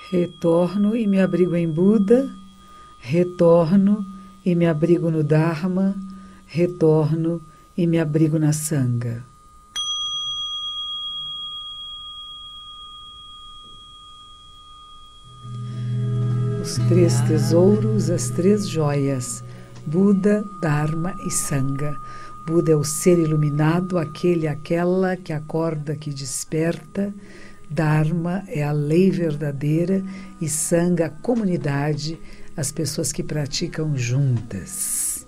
Retorno e me abrigo em Buda, retorno e me abrigo no Dharma, retorno e me abrigo na Sangha. Os 3 tesouros, as 3 joias, Buda, Dharma e Sangha. Buda é o ser iluminado, aquele, aquela que acorda, que desperta. Dharma é a lei verdadeira e Sangha, a comunidade, as pessoas que praticam juntas.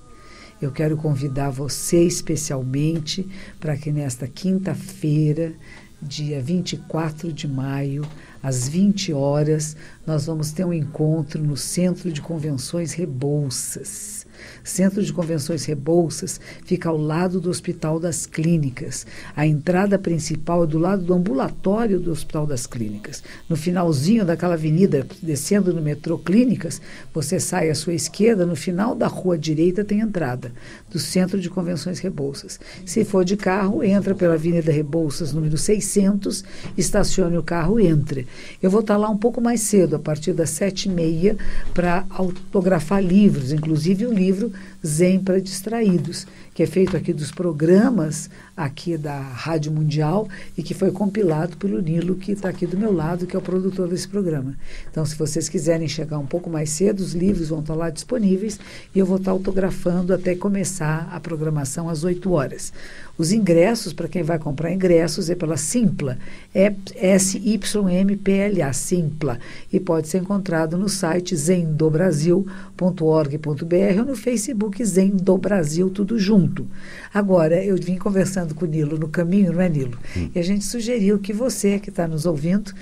Eu quero convidar você especialmente para que nesta quinta-feira, dia 24 de maio, às 20 horas, nós vamos ter um encontro no Centro de Convenções Rebouças. Centro de Convenções Rebouças fica ao lado do Hospital das Clínicas. A entrada principal é do lado do ambulatório do Hospital das Clínicas. No finalzinho daquela avenida, descendo no metrô Clínicas, você sai à sua esquerda, no final da rua direita tem entrada do Centro de Convenções Rebouças. Se for de carro, entra pela Avenida Rebouças, número 600, estacione o carro e entre. Eu vou estar lá um pouco mais cedo, a partir das 7h30, para autografar livros, inclusive o livro Zen para Distraídos, que é feito aqui dos programas aqui da Rádio Mundial e que foi compilado pelo Nilo, que está aqui do meu lado, que é o produtor desse programa. Então, se vocês quiserem chegar um pouco mais cedo, os livros vão estar lá disponíveis e eu vou estar autografando até começar a programação às 8 horas. Os ingressos, para quem vai comprar ingressos, é pela Simpla, é SYMPLA, Simpla, e pode ser encontrado no site zendobrasil.org.br ou no Facebook Zen do Brasil, tudo junto. Agora, eu vim conversando com o Nilo no caminho, não é, Nilo? E a gente sugeriu que você, que está nos ouvindo,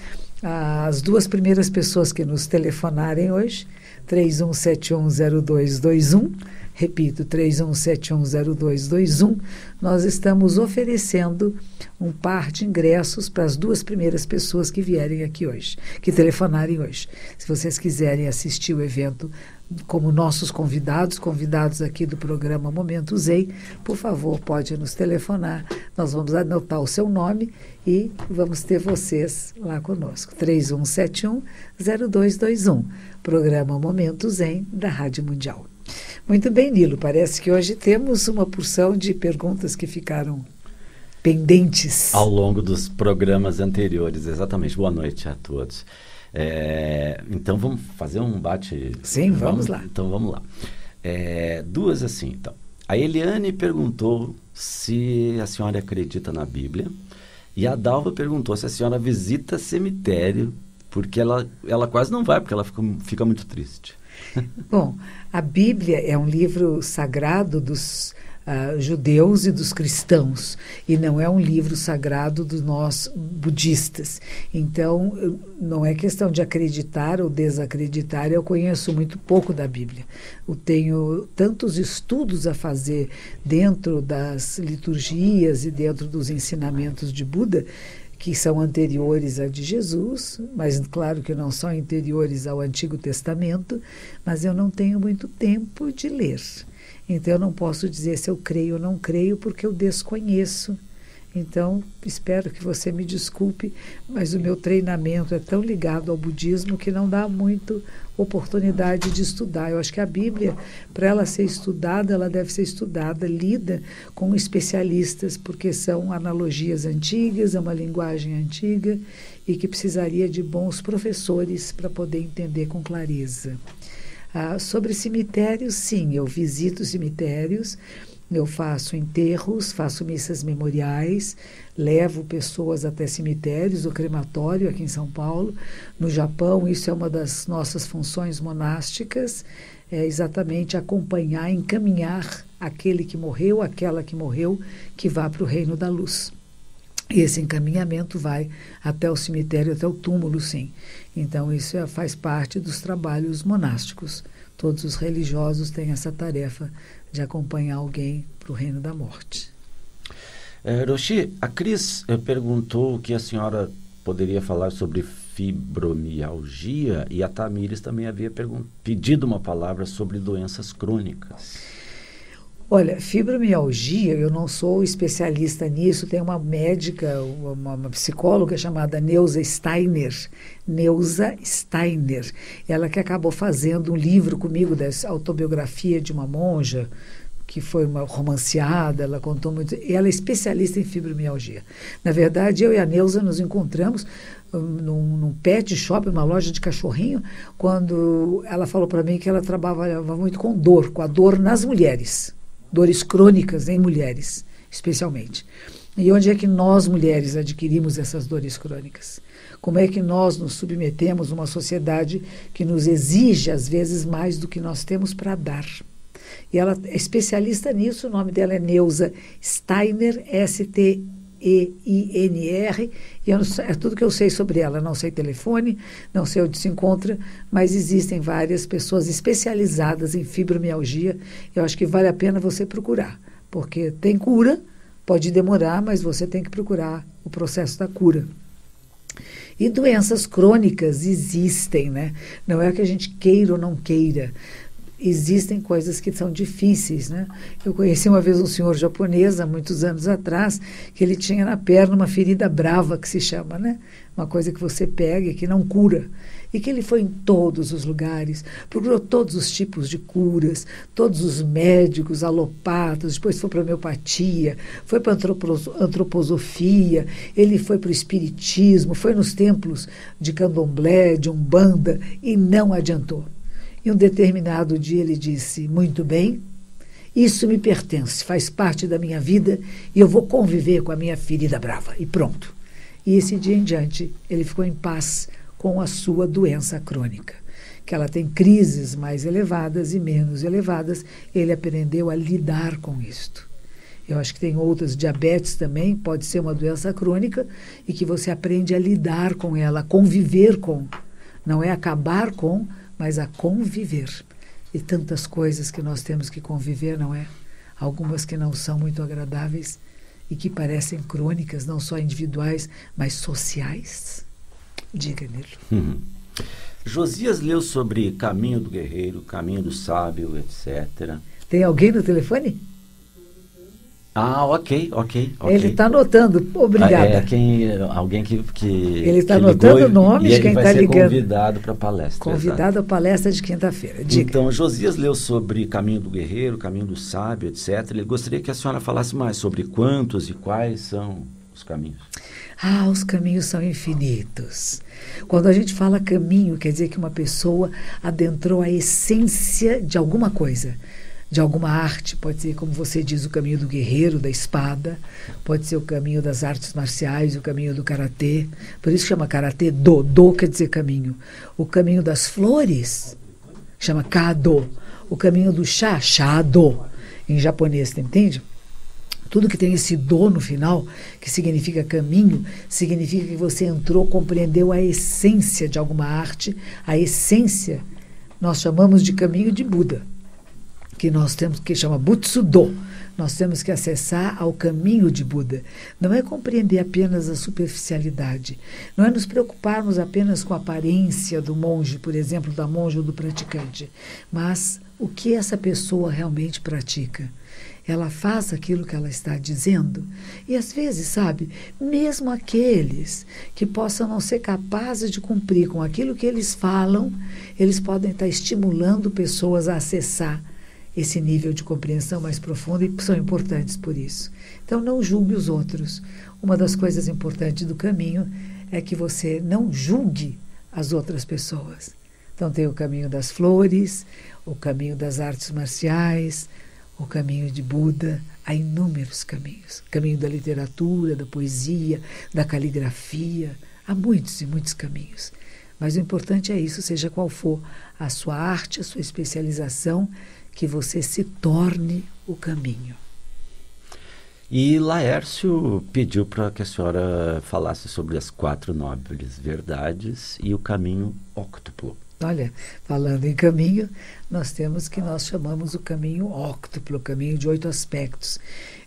as 2 primeiras pessoas que nos telefonarem hoje, 31710221, repito, 31710221, nós estamos oferecendo um par de ingressos para as 2 primeiras pessoas que vierem aqui hoje, que telefonarem hoje. Se vocês quiserem assistir o evento como nossos convidados aqui do programa Momento Zen, por favor, pode nos telefonar. Nós vamos anotar o seu nome e vamos ter vocês lá conosco. 3171-0221, programa Momento Zen da Rádio Mundial. Muito bem, Nilo, parece que hoje temos uma porção de perguntas que ficaram pendentes. Ao longo dos programas anteriores, exatamente. Boa noite a todos. Então vamos fazer um bate... Sim, vamos lá. Então vamos lá. 2 assim, então. A Eliane perguntou se a senhora acredita na Bíblia e a Dalva perguntou se a senhora visita cemitério, porque ela quase não vai, porque ela fica muito triste. Bom, a Bíblia é um livro sagrado dos judeus e dos cristãos, e não é um livro sagrado dos nós budistas. Então, não é questão de acreditar ou desacreditar, eu conheço muito pouco da Bíblia. Eu tenho tantos estudos a fazer dentro das liturgias e dentro dos ensinamentos de Buda, que são anteriores a de Jesus, mas claro que não são anteriores ao Antigo Testamento, mas eu não tenho muito tempo de ler. Então eu não posso dizer se eu creio ou não creio, porque eu desconheço. Então, espero que você me desculpe, mas o meu treinamento é tão ligado ao budismo que não dá muito oportunidade de estudar. Eu acho que a Bíblia, para ela ser estudada, ela deve ser estudada, lida com especialistas, porque são analogias antigas, é uma linguagem antiga e que precisaria de bons professores para poder entender com clareza. Sobre cemitérios, sim, eu visito cemitérios. Eu faço enterros, faço missas memoriais, levo pessoas até cemitérios, o crematório aqui em São Paulo. No Japão, isso é uma das nossas funções monásticas, é exatamente acompanhar, encaminhar aquele que morreu, aquela que morreu, que vá para o reino da luz. E esse encaminhamento vai até o cemitério, até o túmulo, sim. Então, isso faz parte dos trabalhos monásticos. Todos os religiosos têm essa tarefa de acompanhar alguém para o reino da morte. Roshi, a Cris perguntou que a senhora poderia falar sobre fibromialgia e a Tamires também havia pedido uma palavra sobre doenças crônicas. Olha, fibromialgia, eu não sou especialista nisso, tem uma médica, uma psicóloga chamada Neuza Steiner. Neuza Steiner. Ela que acabou fazendo um livro comigo, dessa autobiografia de uma monja, que foi uma romanceada, ela contou muito. Ela é especialista em fibromialgia. Na verdade, eu e a Neuza nos encontramos num pet shop, numa loja de cachorrinho, quando ela falou para mim que ela trabalhava muito com a dor nas mulheres, dores crônicas em mulheres, especialmente. E onde é que nós, mulheres, adquirimos essas dores crônicas? Como é que nós nos submetemos a uma sociedade que nos exige, às vezes, mais do que nós temos para dar? E ela é especialista nisso, o nome dela é Neuza Steiner, Steiner, e é tudo que eu sei sobre ela. Não sei telefone, não sei onde se encontra, mas existem várias pessoas especializadas em fibromialgia. Eu acho que vale a pena você procurar, porque tem cura, pode demorar, mas você tem que procurar o processo da cura. E doenças crônicas existem, né? Não é que a gente queira ou não queira. Existem coisas que são difíceis, né? Eu conheci uma vez um senhor japonês, há muitos anos atrás, que ele tinha na perna uma ferida brava, que se chama, né? Uma coisa que você pega e que não cura. E que ele foi em todos os lugares, procurou todos os tipos de curas, todos os médicos, alopatas, depois foi para a homeopatia, foi para a antroposofia, ele foi para o espiritismo, foi nos templos de candomblé, de umbanda, e não adiantou. E um determinado dia ele disse, muito bem, isso me pertence, faz parte da minha vida e eu vou conviver com a minha ferida brava. E pronto. E esse dia em diante ele ficou em paz com a sua doença crônica. Que ela tem crises mais elevadas e menos elevadas, ele aprendeu a lidar com isto. Eu acho que tem outras, diabetes também, pode ser uma doença crônica e que você aprende a lidar com ela, a conviver com. Não é acabar com, mas a conviver. E tantas coisas que nós temos que conviver, não é? Algumas que não são muito agradáveis e que parecem crônicas, não só individuais, mas sociais. Diga, Nilo. Josias leu sobre Caminho do Guerreiro, Caminho do Sábio, etc. Tem alguém no telefone? Ah, ok. Ele está anotando, obrigada. Alguém que ele está anotando nomes de quem está ligando. Vai ser convidado para a palestra. Convidado à palestra de quinta-feira. Diga. Então, Josias leu sobre Caminho do Guerreiro, Caminho do Sábio, etc. Ele gostaria que a senhora falasse mais sobre quantos e quais são os caminhos. Ah, os caminhos são infinitos. Quando a gente fala caminho, quer dizer que uma pessoa adentrou a essência de alguma coisa. De alguma arte, pode ser, como você diz, o caminho do guerreiro, da espada, pode ser o caminho das artes marciais, o caminho do karatê, por isso chama karatê do quer dizer caminho. O caminho das flores, chama kado, o caminho do chá, shado, em japonês, entende? Tudo que tem esse do no final, que significa caminho, significa que você entrou, compreendeu a essência de alguma arte, a essência, nós chamamos de caminho de Buda. Que nós temos, que chama Butsudo, nós temos que acessar ao caminho de Buda. Não é compreender apenas a superficialidade, não é nos preocuparmos apenas com a aparência do monge, por exemplo, da monja ou do praticante, mas o que essa pessoa realmente pratica. Ela faz aquilo que ela está dizendo. E às vezes, sabe, mesmo aqueles que possam não ser capazes de cumprir com aquilo que eles falam, eles podem estar estimulando pessoas a acessar esse nível de compreensão mais profundo e são importantes por isso. Então, não julgue os outros. Uma das coisas importantes do caminho é que você não julgue as outras pessoas. Então, tem o caminho das flores, o caminho das artes marciais, o caminho de Buda. Há inúmeros caminhos. O caminho da literatura, da poesia, da caligrafia. Há muitos e muitos caminhos. Mas o importante é isso, seja qual for a sua arte, a sua especialização, que você se torne o caminho. E Laércio pediu para que a senhora falasse sobre as 4 nobres verdades e o caminho óctuplo. Olha, falando em caminho, nós temos que nós chamamos o caminho óctuplo, o caminho de 8 aspectos.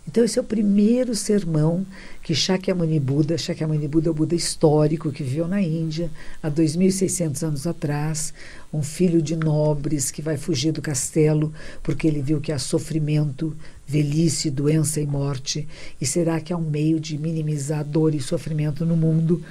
Então, esse é o primeiro sermão que Shakyamuni Buda é o Buda histórico que viveu na Índia há 2.600 anos atrás, um filho de nobres que vai fugir do castelo porque ele viu que há sofrimento, velhice, doença e morte. E será que há um meio de minimizar dor e sofrimento no mundo?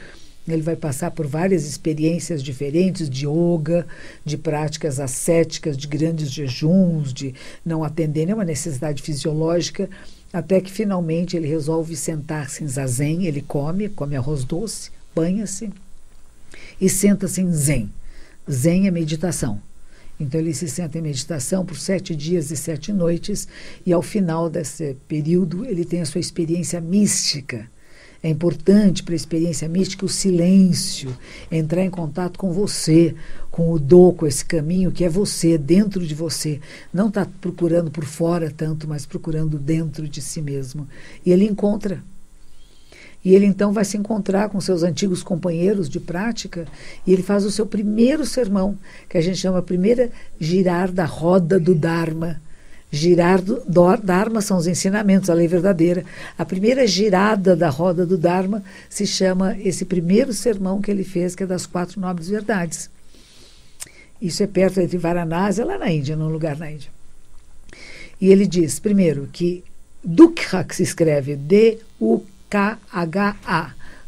Ele vai passar por várias experiências diferentes de yoga, de práticas ascéticas, de grandes jejuns, de não atender nenhuma necessidade fisiológica, até que finalmente ele resolve sentar-se em zazen. Ele come arroz doce, banha-se e senta-se em zen. Zen é meditação. Então ele se senta em meditação por 7 dias e 7 noites e ao final desse período ele tem a sua experiência mística. É importante para a experiência mística o silêncio, entrar em contato com você, com o do, com esse caminho que é você, dentro de você. Não está procurando por fora tanto, mas procurando dentro de si mesmo. E ele encontra. E ele então vai se encontrar com seus antigos companheiros de prática e ele faz o seu primeiro sermão, que a gente chama primeira girar da roda do Dharma. Girar do Dharma são os ensinamentos, a lei verdadeira. A primeira girada da roda do Dharma se chama esse primeiro sermão que ele fez, que é das 4 nobres verdades. Isso é perto de Varanasi, lá na Índia, num lugar na Índia. E ele diz, primeiro, que Dukkha, que se escreve D-U-K-H-A,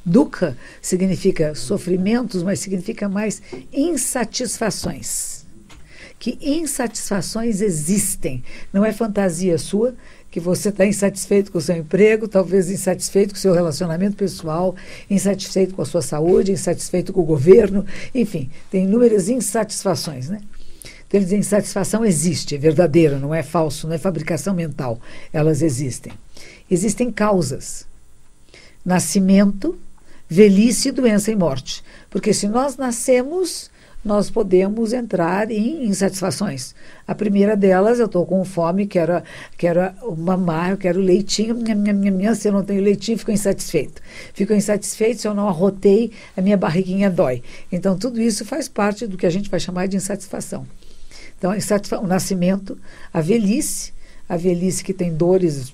Dukkha significa sofrimentos, mas significa mais insatisfações. Que insatisfações existem. Não é fantasia sua que você está insatisfeito com o seu emprego, talvez insatisfeito com o seu relacionamento pessoal, insatisfeito com a sua saúde, insatisfeito com o governo, enfim, tem inúmeras insatisfações, né? Então, eles dizem, insatisfação existe, é verdadeira, não é falso, não é fabricação mental, elas existem. Existem causas. Nascimento, velhice, doença e morte. Porque se nós nascemos, nós podemos entrar em insatisfações. A primeira delas, eu estou com fome, quero mamar, eu quero leitinho, se eu não tenho leitinho, fico insatisfeito. Fico insatisfeito se eu não arrotei, a minha barriguinha dói. Então, tudo isso faz parte do que a gente vai chamar de insatisfação. Então, o nascimento, a velhice que tem dores,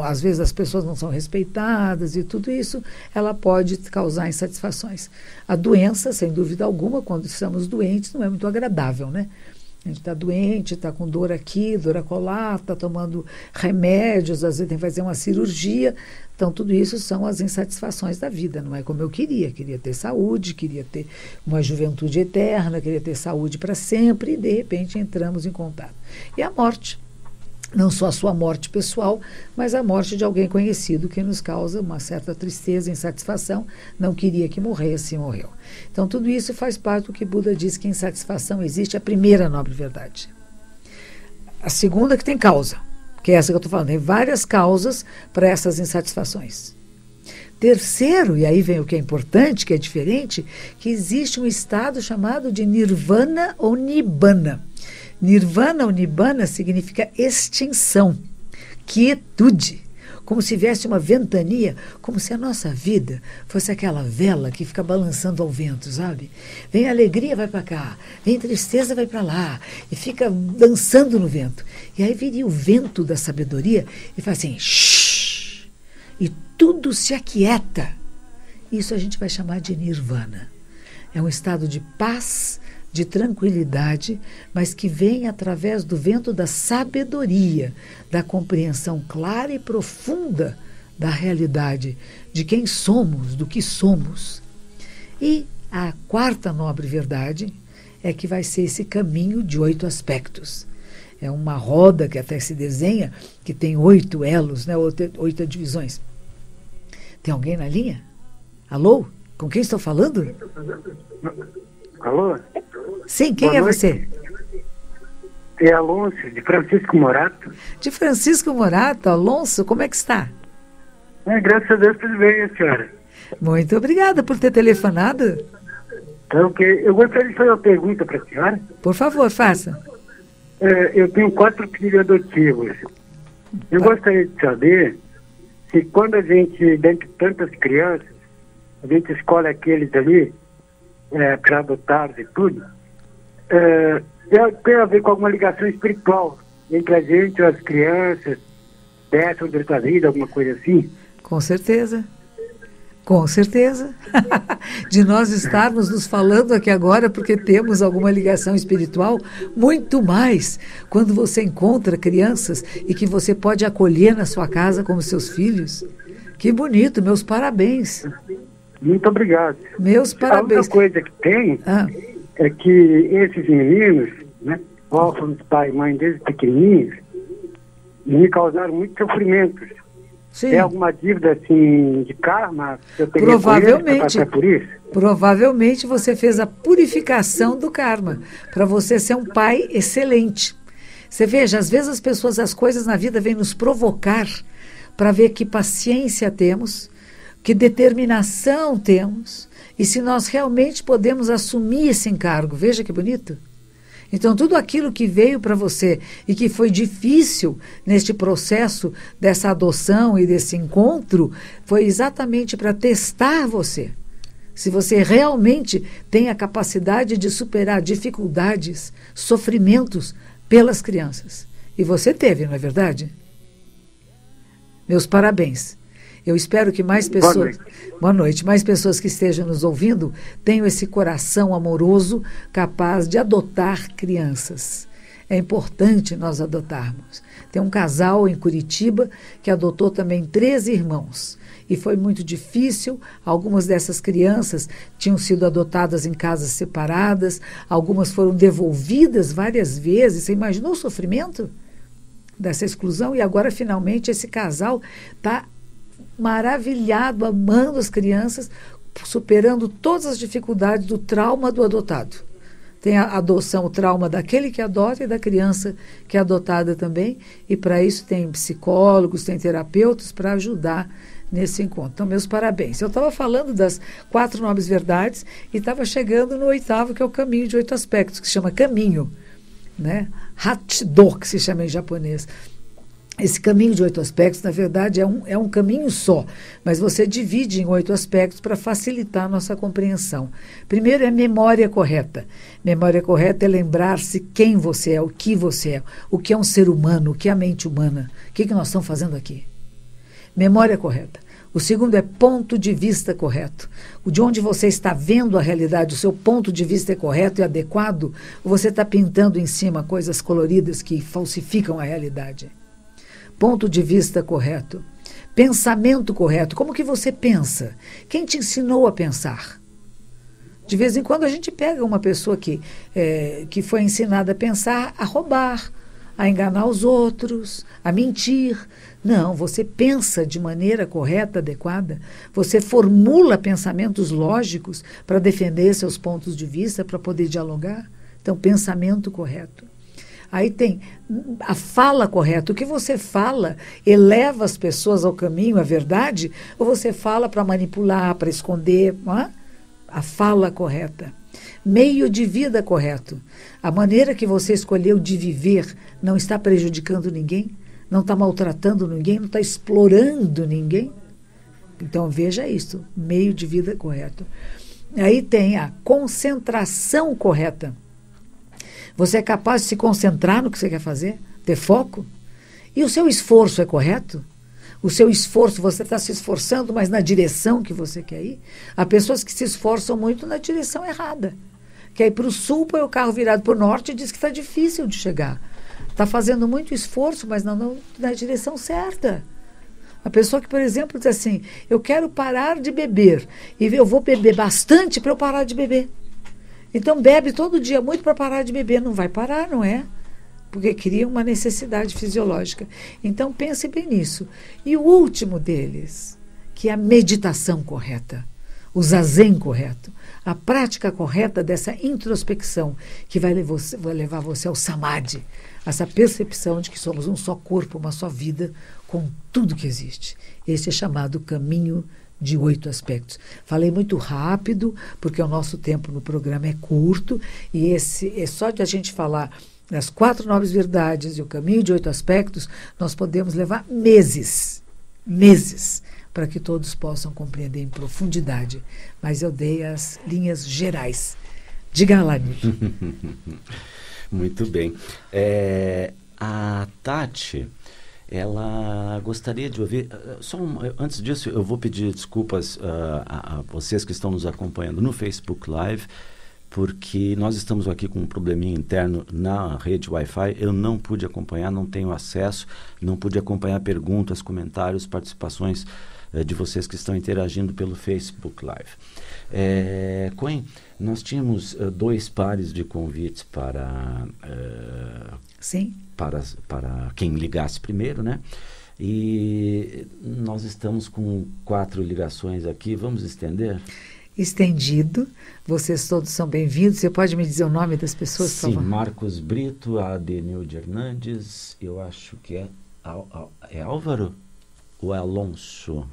às vezes as pessoas não são respeitadas e tudo isso, ela pode causar insatisfações. A doença, sem dúvida alguma, quando estamos doentes, não é muito agradável, né? A gente está doente, está com dor aqui, dor acolá, está tomando remédios, às vezes tem que fazer uma cirurgia. Então, tudo isso são as insatisfações da vida, não é como eu queria. Queria ter saúde, queria ter uma juventude eterna, queria ter saúde para sempre e, de repente, entramos em contato. E a morte. Não só a sua morte pessoal, mas a morte de alguém conhecido que nos causa uma certa tristeza, insatisfação. Não queria que morresse e morreu. Então, tudo isso faz parte do que Buda diz que insatisfação existe, a primeira nobre verdade. A segunda que tem causa, que é essa que eu estou falando. Tem várias causas para essas insatisfações. Terceiro, e aí vem o que é importante, que é diferente, que existe um estado chamado de Nirvana ou Nibbana. Nirvana ou Nibbana significa extinção, quietude, como se viesse uma ventania, como se a nossa vida fosse aquela vela que fica balançando ao vento, sabe? Vem alegria, vai para cá, vem tristeza, vai para lá, e fica dançando no vento. E aí viria o vento da sabedoria e faz assim, shhh, e tudo se aquieta. Isso a gente vai chamar de Nirvana. É um estado de paz, de tranquilidade, mas que vem através do vento da sabedoria, da compreensão clara e profunda da realidade, de quem somos, do que somos. E a quarta nobre verdade é que vai ser esse caminho de 8 aspectos. É uma roda que até se desenha, que tem 8 elos, né, 8 divisões. Tem alguém na linha? Alô? Com quem estou falando? Alô? Sim, quem é você? É Alonso, de Francisco Morato. De Francisco Morato, Alonso, como é que está? Graças a Deus, tudo bem, senhora. Muito obrigada por ter telefonado. Então, eu gostaria de fazer uma pergunta para a senhora. Por favor, faça. Eu tenho 4 filhos adotivos. Eu gostaria de saber se quando a gente, dentre tantas crianças, a gente escolhe aqueles ali para adotar e tudo, tem a ver com alguma ligação espiritual entre a gente e as crianças, dessa de outra vida, alguma coisa assim? Com certeza. Com certeza. De nós estarmos nos falando aqui agora porque temos alguma ligação espiritual, muito mais quando você encontra crianças e que você pode acolher na sua casa como seus filhos. Que bonito, meus parabéns. Muito obrigado. Meus parabéns. A outra coisa que tem é que esses meninos, né, órfãos de pai e mãe desde pequenininhos, me causaram muitos sofrimentos. Sim. Tem alguma dívida assim de karma que eu teria Provavelmente. por isso? Provavelmente você fez a purificação do karma para você ser um pai excelente. Você veja, às vezes as coisas na vida vêm nos provocar para ver que paciência temos, que determinação temos e se nós realmente podemos assumir esse encargo. Veja que bonito. Então, tudo aquilo que veio para você e que foi difícil neste processo dessa adoção e desse encontro, foi exatamente para testar você. Se você realmente tem a capacidade de superar dificuldades, sofrimentos pelas crianças. E você teve, não é verdade? Meus parabéns. Eu espero que mais pessoas... Boa noite. Mais pessoas que estejam nos ouvindo tenham esse coração amoroso capaz de adotar crianças. É importante nós adotarmos. Tem um casal em Curitiba que adotou também 13 irmãos. E foi muito difícil. Algumas dessas crianças tinham sido adotadas em casas separadas. Algumas foram devolvidas várias vezes. Você imaginou o sofrimento dessa exclusão? E agora, finalmente, esse casal está maravilhado, amando as crianças, superando todas as dificuldades do trauma do adotado. Tem a adoção, o trauma daquele que adota e da criança que é adotada também, e para isso tem psicólogos, tem terapeutas para ajudar nesse encontro. Então, meus parabéns. Eu estava falando das 4 nobres verdades e estava chegando no 8º, que é o caminho de 8 aspectos, que se chama caminho, né? Hachido, que se chama em japonês. Esse caminho de 8 aspectos, na verdade, é um caminho só, mas você divide em 8 aspectos para facilitar a nossa compreensão. Primeiro é memória correta. Memória correta é lembrar-se quem você é, o que é um ser humano, o que é a mente humana, o que nós estamos fazendo aqui. Memória correta. O segundo é ponto de vista correto. O de onde você está vendo a realidade, o seu ponto de vista é correto e adequado, ou você está pintando em cima coisas coloridas que falsificam a realidade. Ponto de vista correto. Pensamento correto. Como que você pensa? Quem te ensinou a pensar? De vez em quando a gente pega uma pessoa que foi ensinada a pensar, a roubar, a enganar os outros, a mentir. Não, você pensa de maneira correta, adequada. Você formula pensamentos lógicos para defender seus pontos de vista, para poder dialogar. Então, pensamento correto. Aí tem a fala correta. O que você fala eleva as pessoas ao caminho, à verdade, ou você fala para manipular, para esconder? Não é? A fala correta. Meio de vida correto. A maneira que você escolheu de viver não está prejudicando ninguém, não está maltratando ninguém, não está explorando ninguém. Então veja isso, meio de vida correto. Aí tem a concentração correta. Você é capaz de se concentrar no que você quer fazer? Ter foco? E o seu esforço é correto? O seu esforço, você está se esforçando, mas na direção que você quer ir? Há pessoas que se esforçam muito na direção errada. Quer ir para o sul, põe o carro virado para o norte e diz que está difícil de chegar. Está fazendo muito esforço, mas não na direção certa. A pessoa que, por exemplo, diz assim, eu quero parar de beber, e eu vou beber bastante para eu parar de beber. Então bebe todo dia muito para parar de beber. Não vai parar, não é? Porque cria uma necessidade fisiológica. Então pense bem nisso. E o último deles, que é a meditação correta, o zazen correto, a prática correta dessa introspecção, que vai levar você ao samadhi, essa percepção de que somos um só corpo, uma só vida, com tudo que existe. Esse é chamado caminho de 8 aspectos. Falei muito rápido, porque o nosso tempo no programa é curto, e esse é só de a gente falar das 4 nobres verdades e o caminho de 8 aspectos, nós podemos levar meses, para que todos possam compreender em profundidade. Mas eu dei as linhas gerais Diga lá, Nívia. Muito bem. A Tati, ela gostaria de ouvir... antes disso, eu vou pedir desculpas a vocês que estão nos acompanhando no Facebook Live, porque nós estamos aqui com um probleminha interno na rede Wi-Fi. Eu não pude acompanhar, não tenho acesso, não pude acompanhar perguntas, comentários, participações de vocês que estão interagindo pelo Facebook Live. Coen, nós tínhamos 2 pares de convites Sim. para quem ligasse primeiro, né? E nós estamos com 4 ligações aqui. Vamos estender? Estendido. Vocês todos são bem-vindos. Você pode me dizer o nome das pessoas, por favor? Sim, Marcos Brito, Adenilde Hernandes, eu acho que é Álvaro ou é Alonso?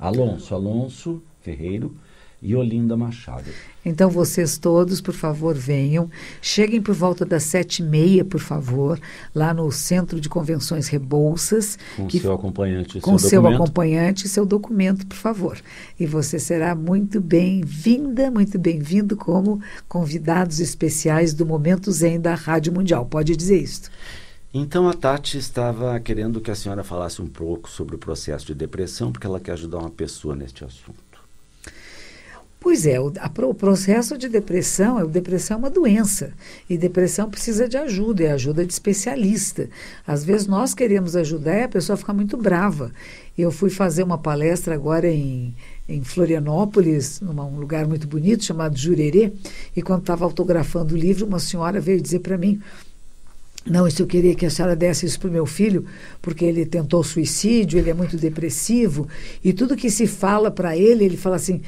Alonso Ferreiro e Olinda Machado. Então, vocês todos, por favor, venham. Cheguem por volta das 7h30, por favor, lá no Centro de Convenções Rebouças. Com seu acompanhante e com seu seu documento. acompanhante e seu documento, por favor. E você será muito bem-vinda, muito bem-vindo como convidados especiais do Momento Zen da Rádio Mundial. Pode dizer isso. Então, a Tati estava querendo que a senhora falasse um pouco sobre o processo de depressão, porque ela quer ajudar uma pessoa neste assunto. Pois é, o processo de depressão é uma doença, e depressão precisa de ajuda, é ajuda de especialista. Às vezes nós queremos ajudar e a pessoa fica muito brava. Eu fui fazer uma palestra agora em Florianópolis, num lugar muito bonito chamado Jurerê, e quando estava autografando o livro, uma senhora veio dizer para mim: não, isso eu queria que a senhora desse isso para o meu filho, porque ele tentou suicídio, ele é muito depressivo, e tudo que se fala para ele, ele fala assim: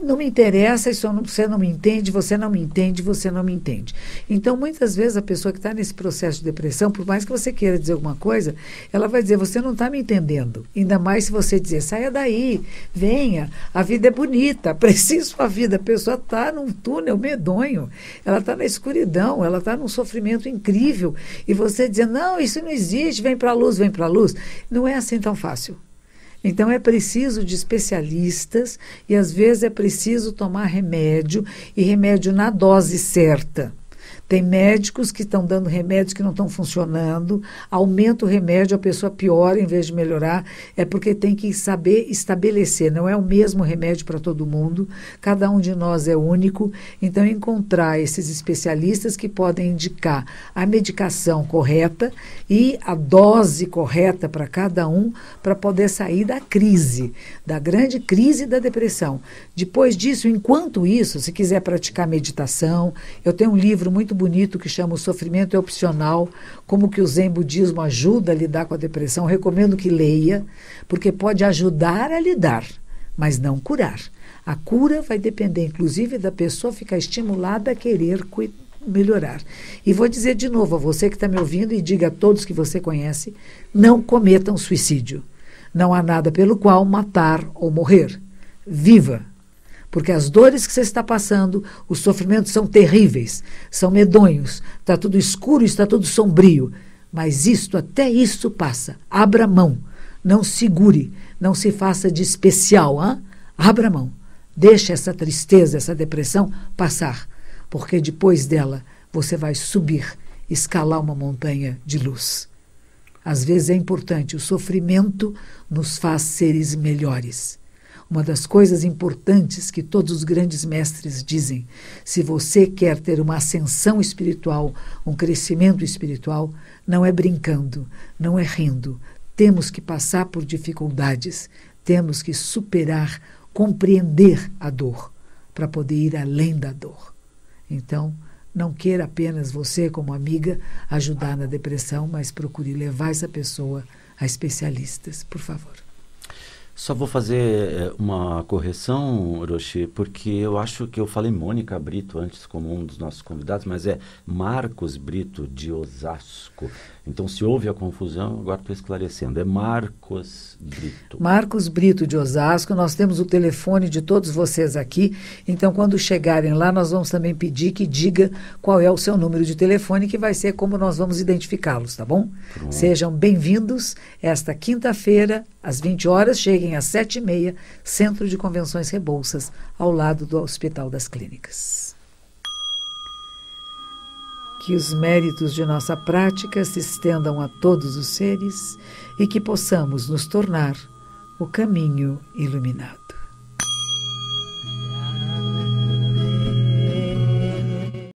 não me interessa, você não me entende, você não me entende, você não me entende. Então, muitas vezes, a pessoa que está nesse processo de depressão, por mais que você queira dizer alguma coisa, ela vai dizer: você não está me entendendo. Ainda mais se você dizer: saia daí, venha, a vida é bonita, preciso a vida. A pessoa está num túnel medonho, ela está na escuridão, ela está num sofrimento incrível. E você dizer: não, isso não existe, vem para a luz, vem para a luz. Não é assim tão fácil. Então é preciso de especialistas e às vezes é preciso tomar remédio, e remédio na dose certa. Tem médicos que estão dando remédios que não estão funcionando, aumenta o remédio, a pessoa piora em vez de melhorar. É porque tem que saber estabelecer, não é o mesmo remédio para todo mundo, cada um de nós é único. Então, encontrar esses especialistas que podem indicar a medicação correta e a dose correta para cada um, para poder sair da crise, da grande crise da depressão. Depois disso, enquanto isso, se quiser praticar meditação, eu tenho um livro muito bonito que chama O Sofrimento é Opcional, como que o Zen Budismo ajuda a lidar com a depressão. Recomendo que leia, porque pode ajudar a lidar, mas não curar. A cura vai depender, inclusive, da pessoa ficar estimulada a querer melhorar. E vou dizer de novo a você que está me ouvindo, e diga a todos que você conhece: não cometam suicídio. Não há nada pelo qual matar ou morrer. Viva! Porque as dores que você está passando, os sofrimentos são terríveis, são medonhos, está tudo escuro, está tudo sombrio. Mas até isso passa. Abra mão, não segure, não se faça de especial. Hein? Abra mão, deixe essa tristeza, essa depressão passar, porque depois dela você vai subir, escalar uma montanha de luz. Às vezes é importante, o sofrimento nos faz seres melhores. Uma das coisas importantes que todos os grandes mestres dizem: se você quer ter uma ascensão espiritual, um crescimento espiritual, não é brincando, não é rindo. Temos que passar por dificuldades, temos que superar, compreender a dor, para poder ir além da dor. Então, não queira apenas você, como amiga, ajudar na depressão, mas procure levar essa pessoa a especialistas, por favor. Só vou fazer uma correção, Orochi, porque eu acho que eu falei Mônica Brito antes como um dos nossos convidados, mas é Marcos Brito de Osasco. Então, se houve a confusão, agora estou esclarecendo. É Marcos Brito. Marcos Brito de Osasco. Nós temos o telefone de todos vocês aqui. Então, quando chegarem lá, nós vamos também pedir que diga qual é o seu número de telefone, que vai ser como nós vamos identificá-los, tá bom? Pronto. Sejam bem-vindos esta quinta-feira, às 20 horas. Cheguem às 7h30, Centro de Convenções Rebouças, ao lado do Hospital das Clínicas. que os méritos de nossa prática se estendam a todos os seres e que possamos nos tornar o caminho iluminado.